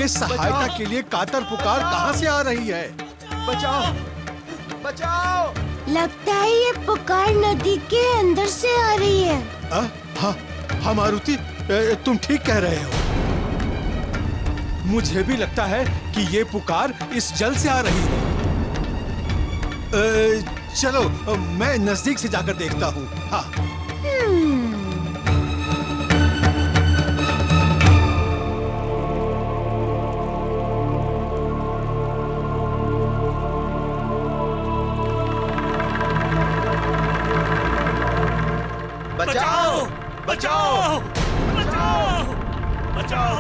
ये सहायता के लिए कातर पुकार कहाँ से आ रही है? बचाओ, बचाओ! लगता है ये पुकार नदी के अंदर से आ रही है। हाँ मारुति, तुम ठीक कह रहे हो। मुझे भी लगता है कि ये पुकार इस जल से आ रही है। चलो मैं नजदीक से जाकर देखता हूँ। हाँ। बचाओ, बचाओ, बचाओ, बचाओ,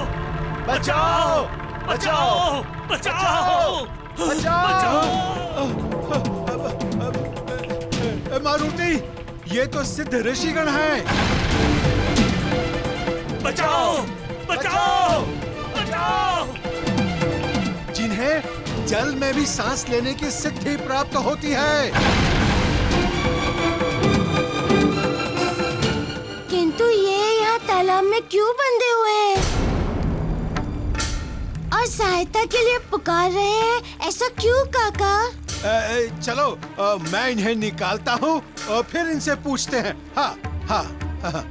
बचाओ, बचाओ, बचाओ, बचाओ! मारुति, ये तो सिद्ध ऋषिगण हैं। बचाओ, बचाओ, बचाओ! जिन्हें जल में भी सांस लेने की सिद्धि प्राप्त होती है। किंतु ये यहाँ तालाब में क्यों बंधे हुए हैं? और सहायता के लिए पुकार रहे हैं, ऐसा क्यों काका? चलो मैं इन्हें निकालता हूँ और फिर इनसे पूछते हैं। हाँ हाँ हाँ।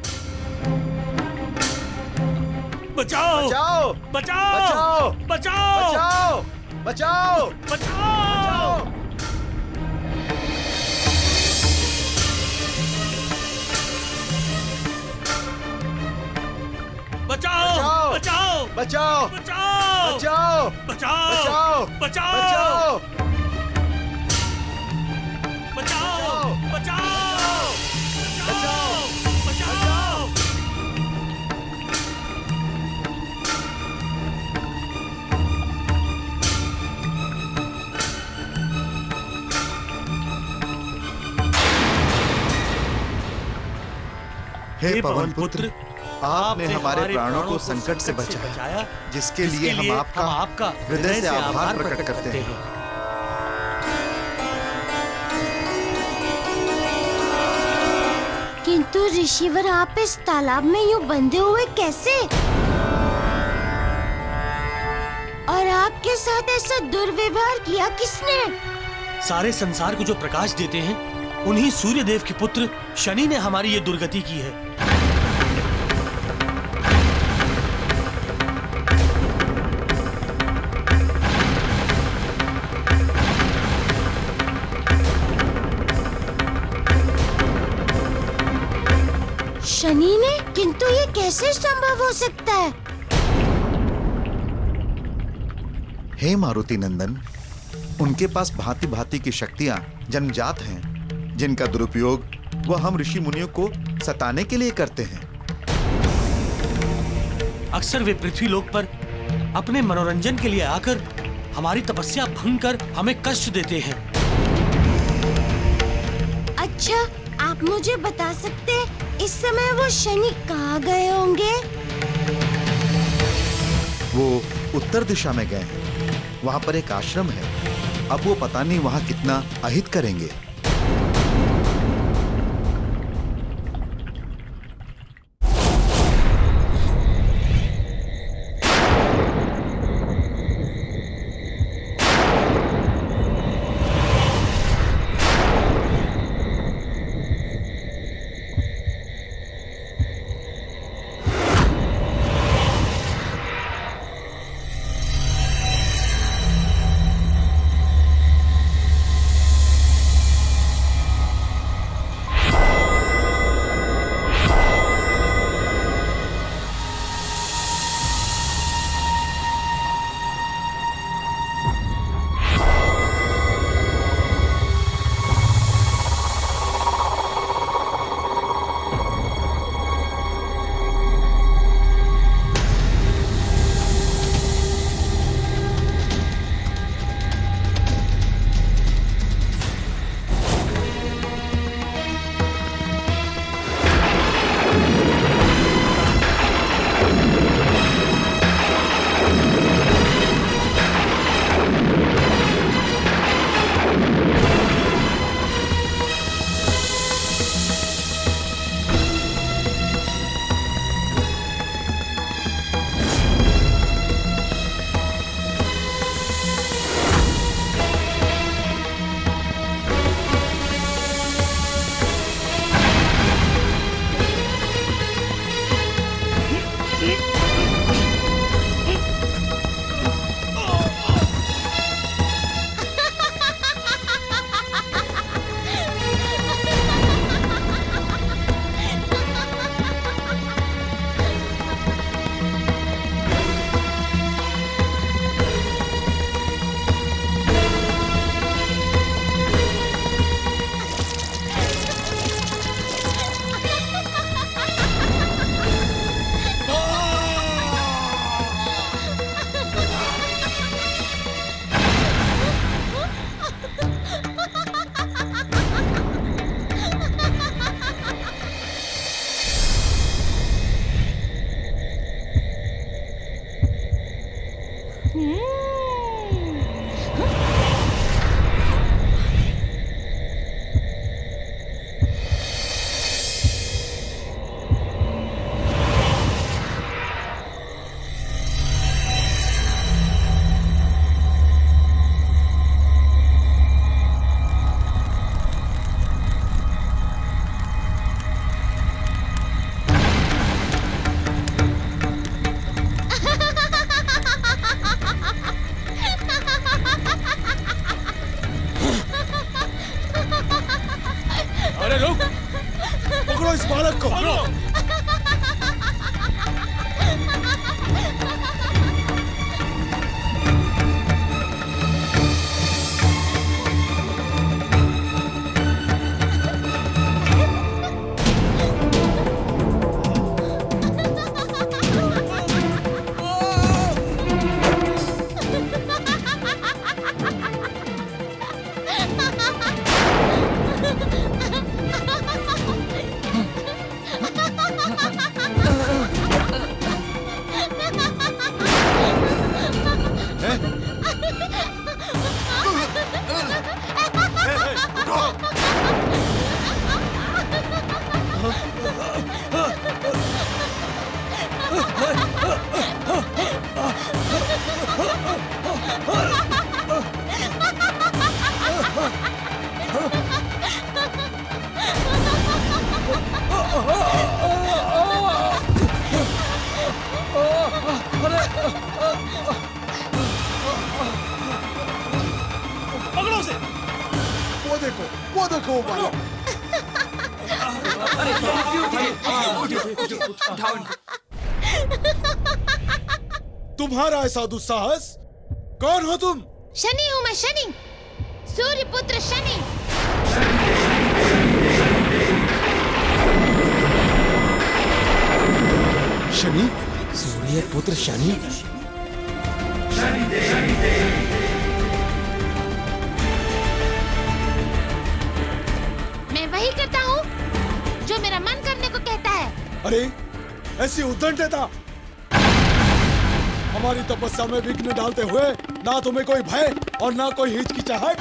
बचाओ, बचाओ, बचाओ, बचाओ, बचाओ, बचाओ, बचाओ! बचाओ, बचाओ, बचाओ, बचाओ, बचाओ, बचाओ, बचाओ, बचाओ, बचाओ, बचाओ, बचाओ, बचाओ! हे पवन पुत्र, आपने हमारे प्राणों को संकट से बचाया, जिसके लिए हम आपका हृदय से आभार प्रकट करते हैं। किंतु ऋषिवर, आप इस तालाब में यूं बंधे हुए कैसे? और आपके साथ ऐसा दुर्व्यवहार किया किसने? सारे संसार को जो प्रकाश देते हैं, उन्हीं सूर्य देव के पुत्र शनि ने हमारी ये दुर्गति की है। शनि ने? किंतु ये कैसे संभव हो सकता है? हे मारुति नंदन, उनके पास भांति भांति की शक्तियां जन्मजात हैं, जिनका दुरुपयोग वह हम ऋषि मुनियों को सताने के लिए करते हैं। अक्सर वे पृथ्वी लोक पर अपने मनोरंजन के लिए आकर हमारी तपस्या भंग कर हमें कष्ट देते हैं। अच्छा, आप मुझे बता सकते हैं इस समय वो शनि कहाँ गए होंगे? वो उत्तर दिशा में गए हैं। वहां पर एक आश्रम है। अब वो पता नहीं वहां कितना अहित करेंगे। देखो। पकड़ो उसे। वो देखो, वो देखो वो बालक। तुम्हारा ऐसा दुस्साहस? कौन हो तुम? शनि हूँ मैं, शनि, सूर्य पुत्र शनि। शनि? सूर्य पुत्र शनि। मैं वही करता हूँ जो मेरा मन करने को कहता है। अरे ऐसी उद्दंडता हमारी तपस्या में विघ्न डालते हुए ना तुम्हें कोई भय और ना कोई हिचकिचाहट।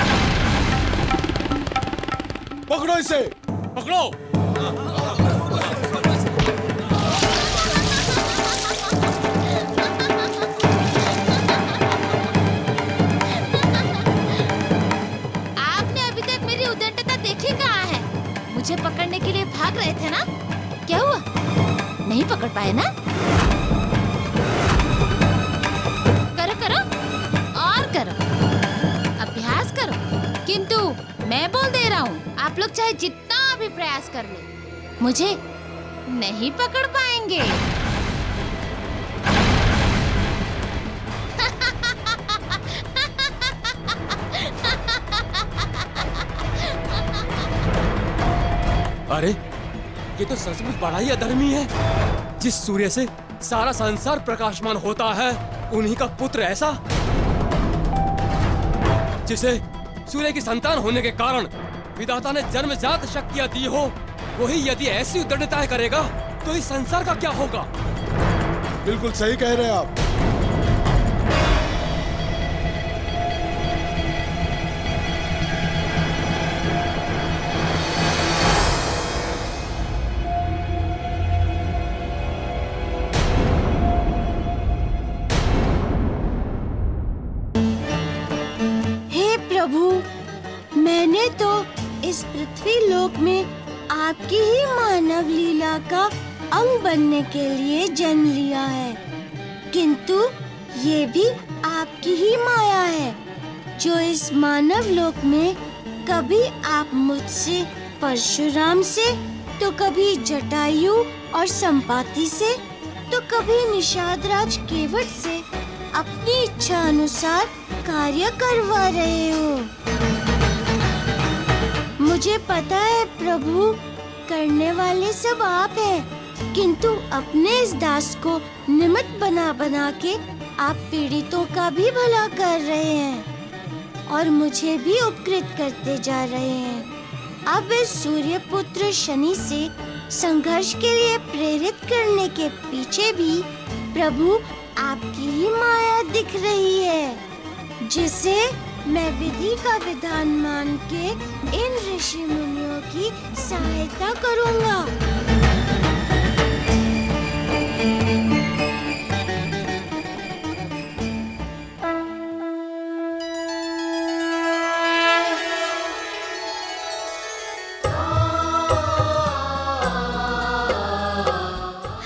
पकड़ो इसे। पकड़ो। आपने अभी तक मेरी उद्दंडता देखी कहाँ है? मुझे पकड़ने के लिए भाग रहे थे ना? क्या हुआ? नहीं पकड़ पाए ना? करो करो और करो, अभ्यास करो। किंतु मैं बोल दे रहा हूँ, आप लोग चाहे जितना भी प्रयास कर ले, मुझे नहीं पकड़ पाएंगे। अरे ये तो सचमुच बड़ा ही अधर्मी है। जिस सूर्य से सारा संसार प्रकाशमान होता है, उन्हीं का पुत्र ऐसा, जिसे सूर्य की संतान होने के कारण विधाता ने जन्मजात शक्तियां दी हो, वही यदि ऐसी उद्दंडताएं करेगा तो इस संसार का क्या होगा? बिल्कुल सही कह रहे हैं आप। प्रभु, मैंने तो इस पृथ्वी लोक में आपकी ही मानव लीला का अंग बनने के लिए जन्म लिया है, किंतु ये भी आपकी ही माया है जो इस मानव लोक में कभी आप मुझसे परशुराम से, तो कभी जटायु और संपाति से, तो कभी निषादराज केवट से अपनी इच्छा अनुसार कार्य करवा रहे हो। मुझे पता है प्रभु, करने वाले सब आप हैं, किंतु अपने इस दास को निमित्त बना बना के आप पीड़ितों का भी भला कर रहे हैं और मुझे भी उपकृत करते जा रहे हैं। अब इस सूर्य पुत्र शनि से संघर्ष के लिए प्रेरित करने के पीछे भी प्रभु आपकी ही माया दिख रही है, जिसे मैं विधि का विधान मान के इन ऋषि मुनियों की सहायता करूंगा।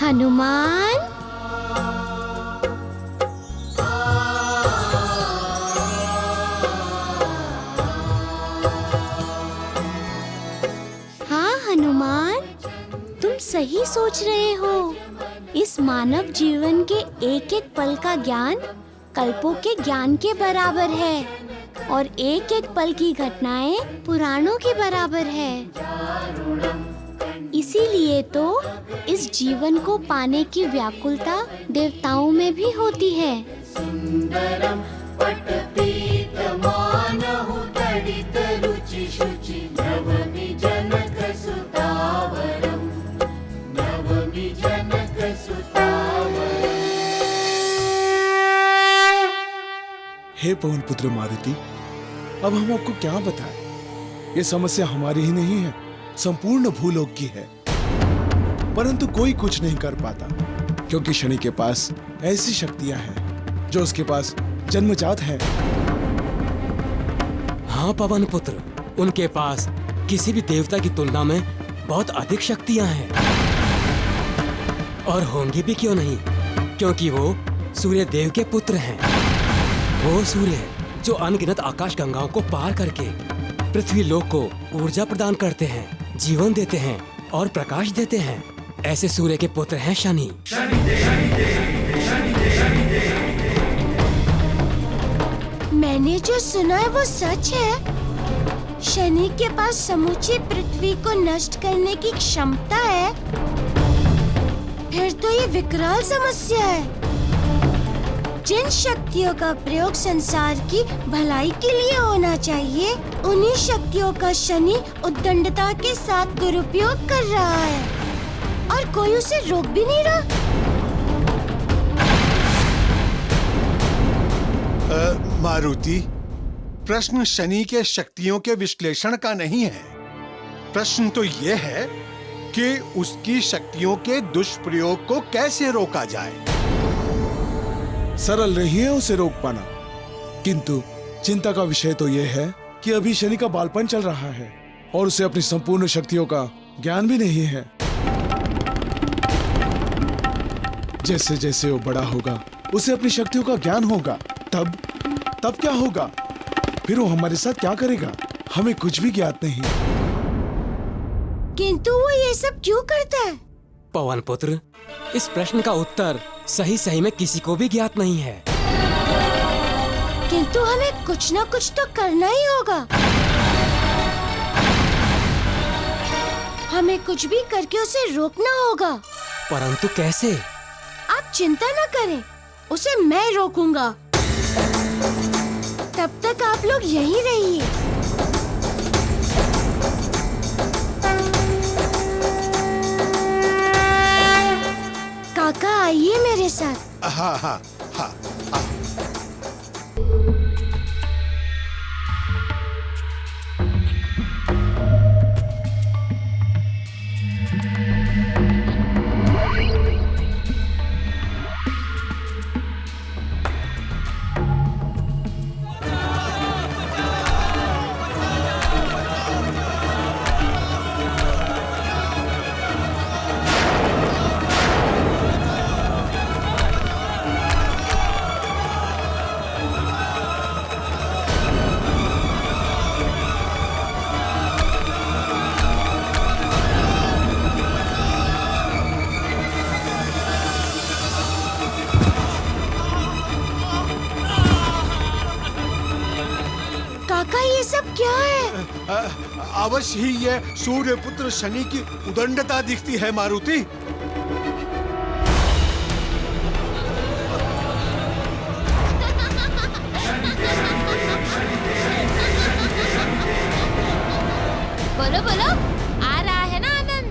हनुमान, सही सोच रहे हो। इस मानव जीवन के एक एक पल का ज्ञान कल्पों के ज्ञान के बराबर है और एक एक पल की घटनाएं पुराणों के बराबर है। इसीलिए तो इस जीवन को पाने की व्याकुलता देवताओं में भी होती है। सुंदरम पटपीतमानहु तडित रुचि शुचि नवमि जनक सुतावरम नवमि जनक सुतावरम। हे पवन पुत्र मारुति, अब हम आपको क्या बताएं? ये समस्या हमारी ही नहीं है, संपूर्ण भूलोक की है। परंतु कोई कुछ नहीं कर पाता क्योंकि शनि के पास ऐसी शक्तियां हैं जो उसके पास जन्मजात है। हाँ पवन पुत्र, उनके पास किसी भी देवता की तुलना में बहुत अधिक शक्तियां हैं। और होंगी भी क्यों नहीं, क्योंकि वो सूर्य देव के पुत्र हैं। वो सूर्य जो अनगिनत आकाश गंगाओं को पार करके पृथ्वी लोक को ऊर्जा प्रदान करते हैं, जीवन देते हैं और प्रकाश देते हैं। ऐसे सूर्य के पुत्र हैं शनि। मैंने जो सुना है वो सच है। शनि के पास समूची पृथ्वी को नष्ट करने की क्षमता है। फिर तो ये विकराल समस्या है। जिन शक्तियों का प्रयोग संसार की भलाई के लिए होना चाहिए, उन्हीं शक्तियों का शनि उद्दंडता के साथ दुरुपयोग कर रहा है और कोई उसे रोक भी नहीं रहा। मारुति, प्रश्न शनि के शक्तियों के विश्लेषण का नहीं है। प्रश्न तो ये है कि उसकी शक्तियों के दुष्प्रयोग को कैसे रोका जाए। सरल नहीं है उसे रोक पाना, किंतु चिंता का विषय तो यह है कि अभी शनि का बालपन चल रहा है और उसे अपनी संपूर्ण शक्तियों का ज्ञान भी नहीं है। जैसे जैसे वो बड़ा होगा उसे अपनी शक्तियों का ज्ञान होगा। तब क्या होगा? फिर वो हमारे साथ क्या करेगा? हमें कुछ भी ज्ञात नहीं। किंतु वो ये सब क्यों करता है? पवन पुत्र, इस प्रश्न का उत्तर सही में किसी को भी ज्ञात नहीं है। किंतु हमें कुछ ना कुछ तो करना ही होगा। हमें कुछ भी करके उसे रोकना होगा। परंतु कैसे? आप चिंता न करें, उसे मैं रोकूंगा। तब तक आप लोग यहीं रहिए। काका आइए मेरे साथ। हाँ हाँ हाँ हाँ। काका ये सब क्या है? अवश्य ही ये सूर्य पुत्र शनि की उदंडता दिखती है मारुति। बोलो बोलो, आ रहा है ना आनंद?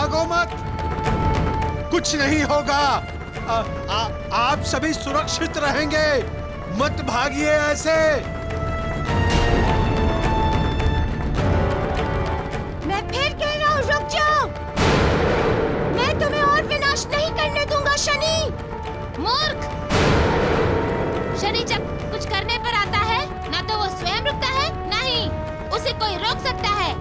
भागो मत, कुछ नहीं होगा। आप सभी सुरक्षित रहेंगे, मत भागिए ऐसे। मैं फिर कह रहा हूँ, रुक जाओ। मैं तुम्हें और विनाश नहीं करने दूंगा शनि। मूर्ख! शनि जब कुछ करने पर आता है, ना तो वो स्वयं रुकता है, ना ही उसे कोई रोक सकता है।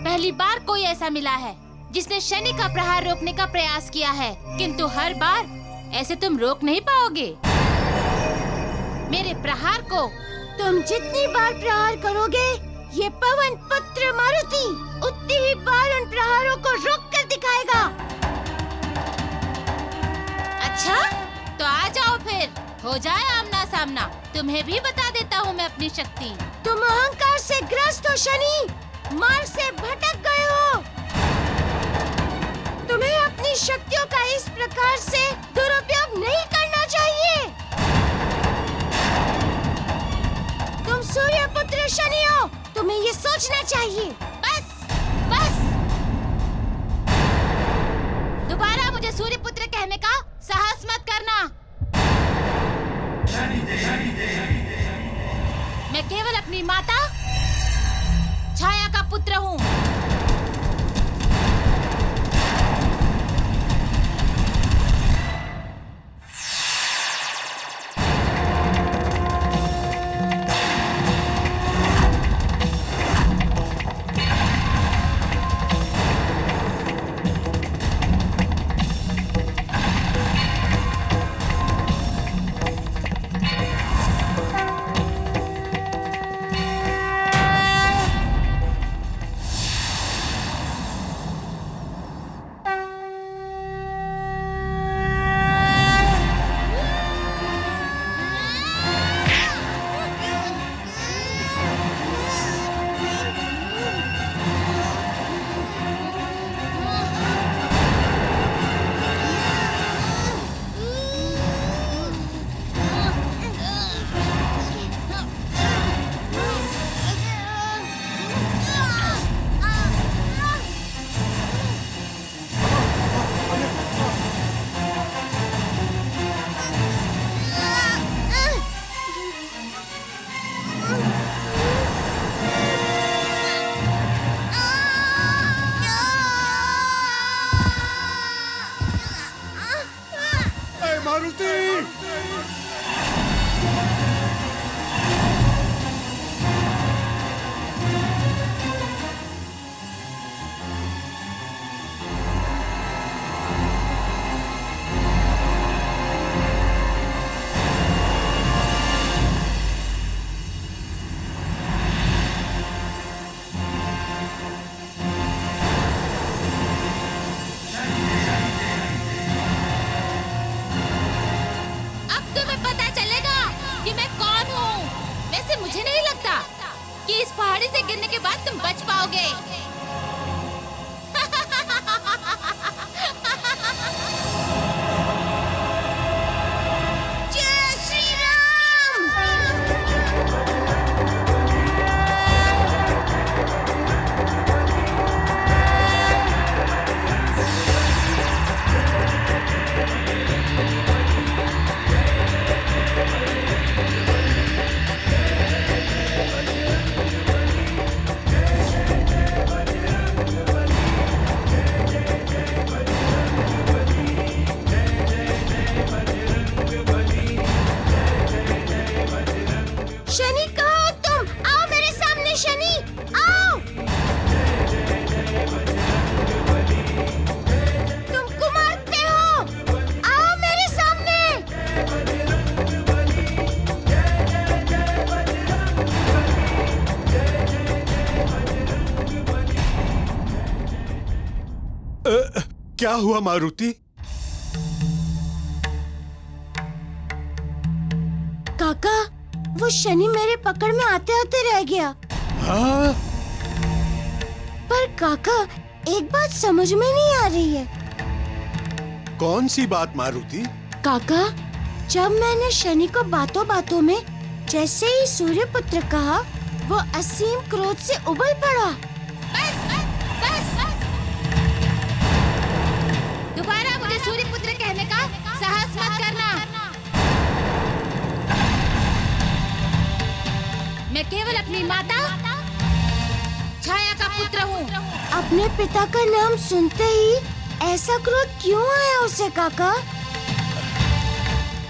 पहली बार कोई ऐसा मिला है जिसने शनि का प्रहार रोकने का प्रयास किया है, किंतु हर बार ऐसे तुम रोक नहीं पाओगे मेरे प्रहार को। तुम जितनी बार प्रहार करोगे, ये पवन पुत्र मारुति उतनी ही बार उन प्रहारों को रोक कर दिखाएगा। अच्छा, तो आ जाओ फिर, हो जाए आमना सामना। तुम्हें भी बता देता हूँ मैं अपनी शक्ति। तुम अहंकार से ग्रस्त हो शनि, मार्ग से भटक गए हो। तुम्हें अपनी शक्तियों का इस प्रकार से दुरुपयोग नहीं करना चाहिए। तुम सूर्य पुत्र शनि हो, तुम्हें ये सोचना चाहिए। बस, बस। दोबारा मुझे सूर्य पुत्र कहने का साहस मत करना। मैं केवल अपनी माता छाया का पुत्र हूँ। पहाड़ी से गिरने के बाद तुम बच पाओगे। जय श्री राम। क्या हुआ मारुति? काका, वो शनि मेरे पकड़ में आते आते रह गया। हाँ? पर काका, एक बात समझ में नहीं आ रही है। कौन सी बात मारुति? काका, जब मैंने शनि को बातों बातों में जैसे ही सूर्य पुत्र कहा, वो असीम क्रोध से उबल पड़ा। बस। दोबारा मुझे सूर्य पुत्र कहने का साहस मत करना। मैं केवल अपनी माता छाया का पुत्र हूँ। अपने पिता का नाम सुनते ही ऐसा क्रोध क्यों आया उसे काका?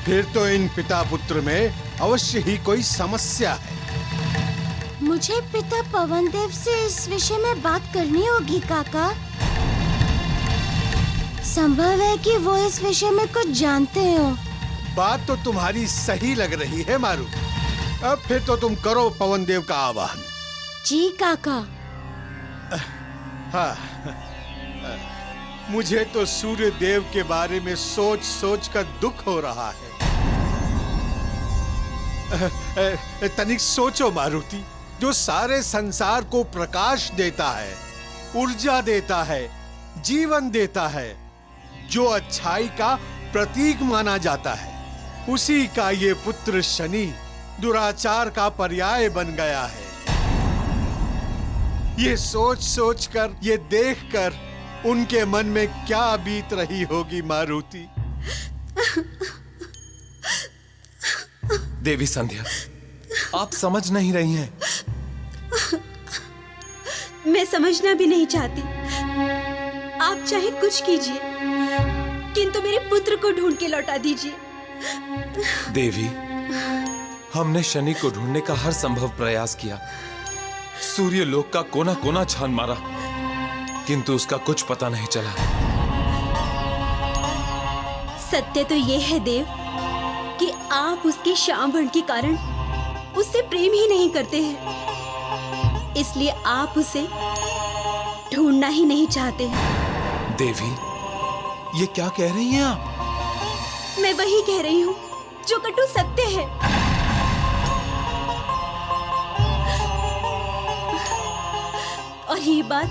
फिर तो इन पिता पुत्र में अवश्य ही कोई समस्या है। मुझे पिता पवन देव से इस विषय में बात करनी होगी काका। संभव है कि वो इस विषय में कुछ जानते हो। बात तो तुम्हारी सही लग रही है मारू। अब फिर तो तुम करो पवन देव का आवाहन। जी काका। हाँ, मुझे तो सूर्य देव के बारे में सोच सोच कर दुख हो रहा है। तनिक सोचो मारुति, जो सारे संसार को प्रकाश देता है, ऊर्जा देता है, जीवन देता है, जो अच्छाई का प्रतीक माना जाता है, उसी का ये पुत्र शनि दुराचार का पर्याय बन गया है। ये सोच सोच कर, ये देख कर उनके मन में क्या बीत रही होगी मारुति। देवी संध्या, आप समझ नहीं रही हैं। मैं समझना भी नहीं चाहती। आप चाहे कुछ कीजिए, किंतु मेरे पुत्र को ढूंढ के लौटा दीजिए। देवी, हमने शनि को ढूंढने का हर संभव प्रयास किया, सूर्य लोक का कोना कोना छान मारा, किंतु उसका कुछ पता नहीं चला। सत्य तो ये है देव कि आप उसके श्याम वर्ण के कारण उससे प्रेम ही नहीं करते हैं, इसलिए आप उसे ढूंढना ही नहीं चाहते हैं। देवी, ये क्या कह रही हैं आप? मैं वही कह रही हूँ जो कटु सत्य है। और ये बात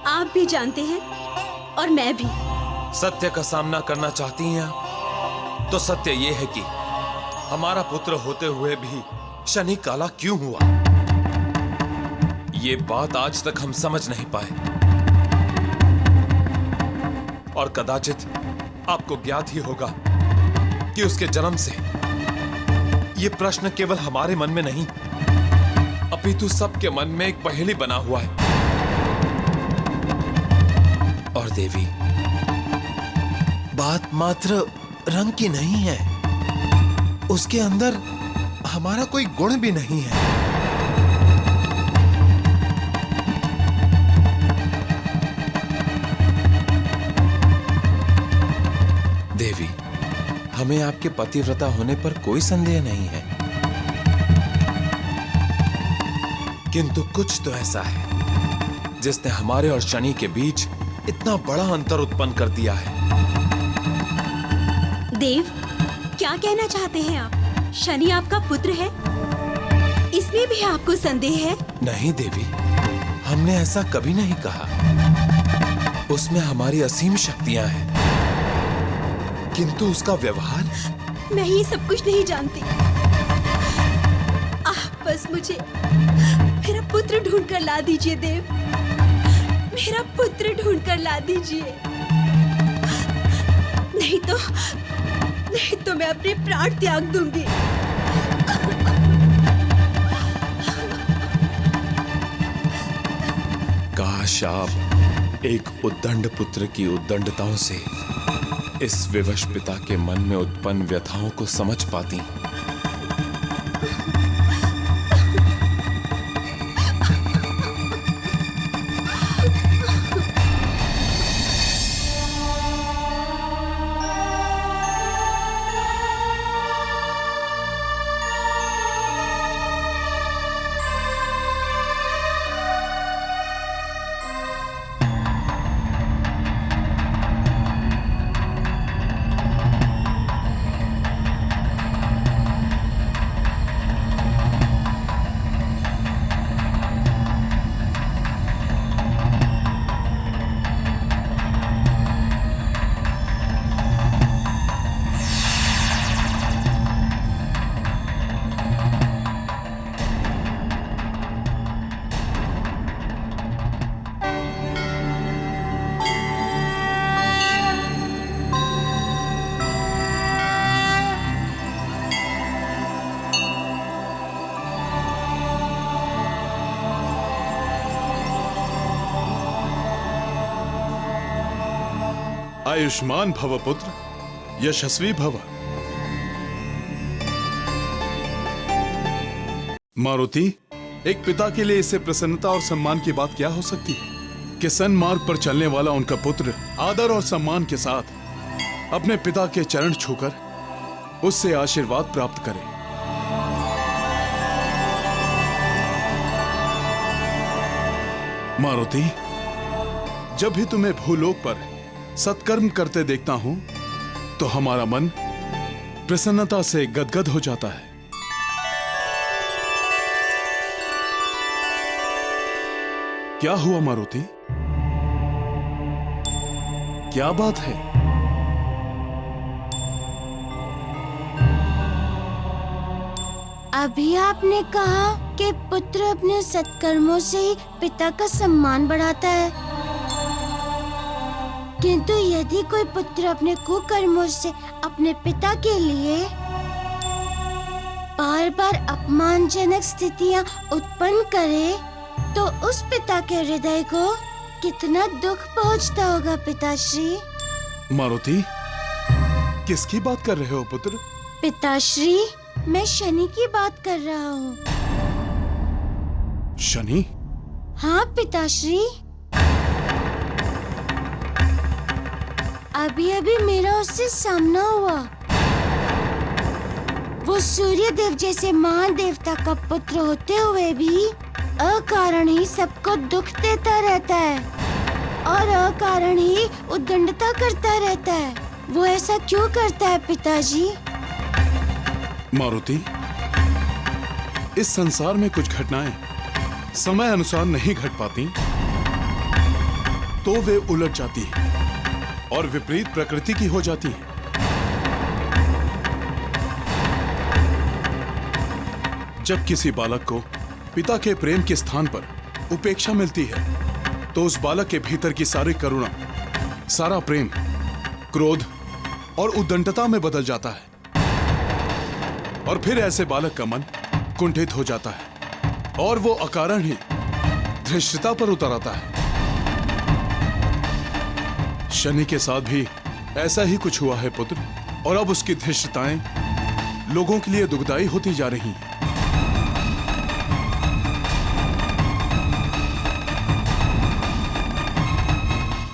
आप भी जानते हैं और मैं भी। सत्य का सामना करना चाहती हैं आप? तो सत्य ये है कि हमारा पुत्र होते हुए भी शनि काला क्यों हुआ, ये बात आज तक हम समझ नहीं पाए। और कदाचित आपको ज्ञात ही होगा कि उसके जन्म से ये प्रश्न केवल हमारे मन में नहीं, अपितु सबके मन में एक पहेली बना हुआ है। और देवी, बात मात्र रंग की नहीं है, उसके अंदर हमारा कोई गुण भी नहीं है। देवी, हमें आपके पतिव्रता होने पर कोई संदेह नहीं है, किंतु कुछ तो ऐसा है जिसने हमारे और शनि के बीच इतना बड़ा अंतर उत्पन्न कर दिया है। देव, क्या कहना चाहते हैं आप? शनि आपका पुत्र है, इसमें भी आपको संदेह है? नहीं देवी, हमने ऐसा कभी नहीं कहा। उसमें हमारी असीम शक्तियां हैं, किंतु उसका व्यवहार। मैं ये सब कुछ नहीं जानती। आप बस मुझे मेरा पुत्र ढूंढ कर ला दीजिए देव, मेरा पुत्र ढूंढ कर ला दीजिए। नहीं तो मैं अपने प्राण त्याग दूंगी। काश आप एक उद्दंड पुत्र की उद्दंडताओं से इस विवश पिता के मन में उत्पन्न व्यथाओं को समझ पाती। आयुष्मान भव पुत्र, यशस्वी भव। मारुति, एक पिता के लिए इससे प्रसन्नता और सम्मान की बात क्या हो सकती है कि सन्मार्ग पर चलने वाला उनका पुत्र आदर और सम्मान के साथ अपने पिता के चरण छूकर उससे आशीर्वाद प्राप्त करे। मारुति, जब भी तुम्हें भूलोक पर सत्कर्म करते देखता हूं तो हमारा मन प्रसन्नता से गदगद हो जाता है। क्या हुआ मारुति? क्या बात है? अभी आपने कहा कि पुत्र अपने सत्कर्मों से ही पिता का सम्मान बढ़ाता है, किंतु यदि कोई पुत्र अपने कुकर्मों से अपने पिता के लिए बार बार अपमानजनक स्थितियां उत्पन्न करे तो उस पिता के हृदय को कितना दुख पहुंचता होगा पिताश्री। मारुति, किसकी बात कर रहे हो पुत्र? पिताश्री, मैं शनि की बात कर रहा हूँ। शनि? हाँ पिताश्री, अभी अभी मेरा उससे सामना हुआ। वो सूर्य देव जैसे महान देवता का पुत्र होते हुए भी अकारण ही सबको दुख देता रहता है और अकारण ही उद्दंडता करता रहता है। वो ऐसा क्यों करता है पिताजी? मारुति, इस संसार में कुछ घटनाएं समय अनुसार नहीं घट पाती तो वे उलट जाती हैं और विपरीत प्रकृति की हो जाती हैं। जब किसी बालक को पिता के प्रेम के स्थान पर उपेक्षा मिलती है तो उस बालक के भीतर की सारी करुणा, सारा प्रेम, क्रोध और उद्दंडता में बदल जाता है और फिर ऐसे बालक का मन कुंठित हो जाता है और वो अकारण ही धृष्टता पर उतर आता है। शनि के साथ भी ऐसा ही कुछ हुआ है पुत्र, और अब उसकी धृष्टताएं लोगों के लिए दुखदायी होती जा रही हैं।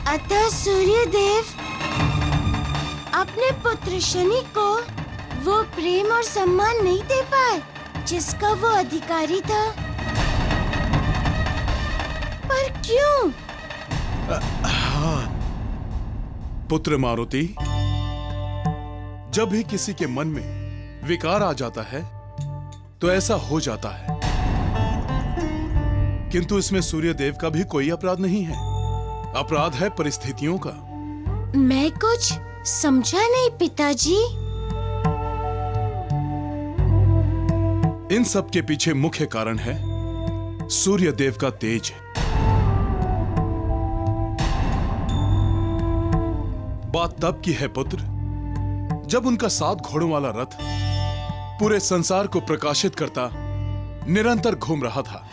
अतः सूर्य देव अपने पुत्र शनि को वो प्रेम और सम्मान नहीं दे पाए जिसका वो अधिकारी था। पर क्यों? पुत्र मारुति, जब भी किसी के मन में विकार आ जाता है तो ऐसा हो जाता है, किंतु इसमें सूर्य देव का भी कोई अपराध नहीं है। अपराध है परिस्थितियों का। मैं कुछ समझा नहीं पिताजी। इन सब के पीछे मुख्य कारण है सूर्य देव का तेज। बात तब की है पुत्र, जब उनका 7 घोड़ों वाला रथ पूरे संसार को प्रकाशित करता निरंतर घूम रहा था।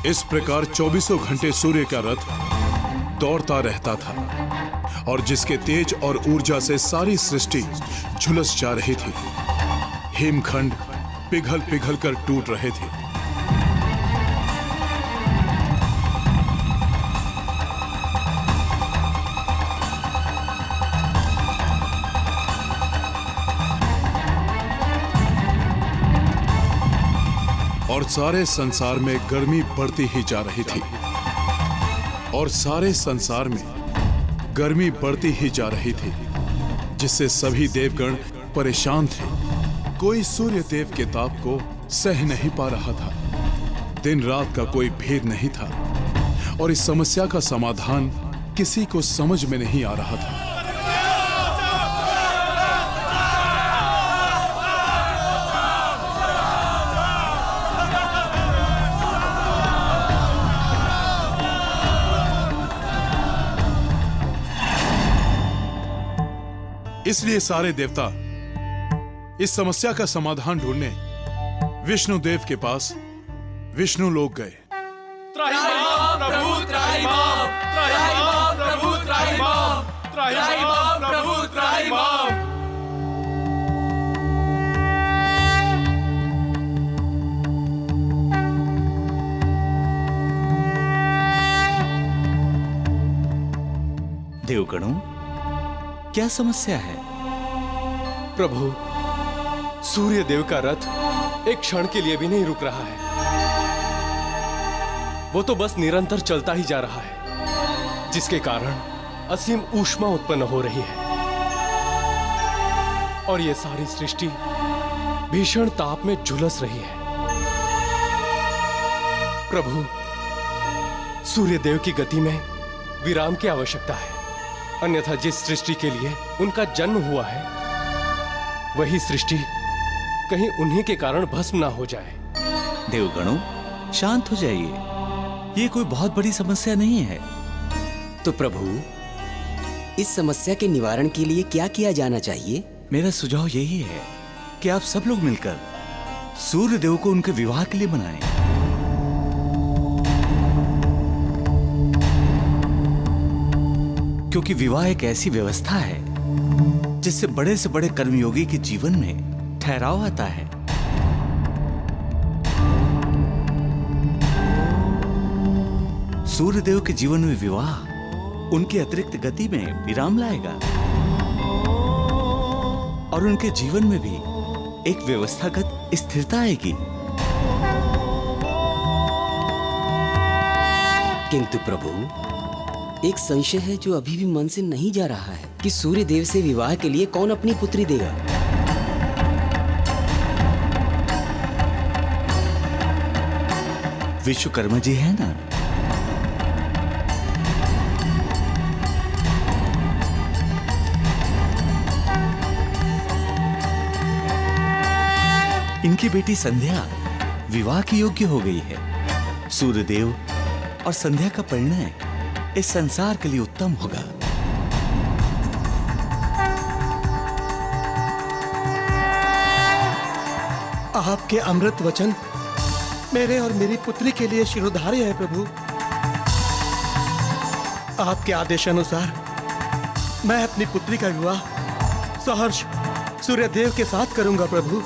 इस प्रकार 24 घंटे सूर्य का रथ दौड़ता रहता था और जिसके तेज और ऊर्जा से सारी सृष्टि झुलस जा रही थी। हिमखंड पिघल पिघल कर टूट रहे थे। और सारे संसार में गर्मी बढ़ती ही जा रही थी और सारे संसार में गर्मी बढ़ती ही जा रही थी, जिससे सभी देवगण परेशान थे। कोई सूर्य देव के ताप को सह नहीं पा रहा था। दिन रात का कोई भेद नहीं था और इस समस्या का समाधान किसी को समझ में नहीं आ रहा था। इसलिए सारे देवता इस समस्या का समाधान ढूंढने विष्णु देव के पास विष्णु लोक गए। त्राहिमाम प्रभु त्राहिमाम, त्राहिमाम प्रभु त्राहिमाम, त्राहिमाम प्रभु त्राहिमाम। देवगणों, क्या समस्या है? प्रभु, सूर्य देव का रथ एक क्षण के लिए भी नहीं रुक रहा है। वो तो बस निरंतर चलता ही जा रहा है, जिसके कारण असीम ऊष्मा उत्पन्न हो रही है और ये सारी सृष्टि भीषण ताप में झुलस रही है। प्रभु, सूर्य देव की गति में विराम की आवश्यकता है, अन्यथा जिस सृष्टि के लिए उनका जन्म हुआ है वही सृष्टि कहीं उन्हीं के कारण भस्म ना हो जाए। देवगणों, शांत हो जाइए। ये कोई बहुत बड़ी समस्या नहीं है। तो प्रभु, इस समस्या के निवारण के लिए क्या किया जाना चाहिए? मेरा सुझाव यही है कि आप सब लोग मिलकर सूर्य देव को उनके विवाह के लिए मनाएं। क्योंकि विवाह एक ऐसी व्यवस्था है जिससे बड़े से बड़े कर्मयोगी के जीवन में ठहराव आता है। सूर्यदेव के जीवन में विवाह उनकी अतिरिक्त गति में विराम लाएगा और उनके जीवन में भी एक व्यवस्थागत स्थिरता आएगी। किंतु प्रभु, एक संशय है जो अभी भी मन से नहीं जा रहा है कि सूर्य देव से विवाह के लिए कौन अपनी पुत्री देगा? विश्वकर्मा जी है ना? इनकी बेटी संध्या विवाह की योग्य हो गई है। सूर्यदेव और संध्या का परिणय इस संसार के लिए उत्तम होगा। आपके अमृत वचन मेरे और मेरी पुत्री के लिए शिरोधार्य है प्रभु। आपके आदेशानुसार मैं अपनी पुत्री का विवाह सहर्ष सूर्यदेव के साथ करूंगा प्रभु।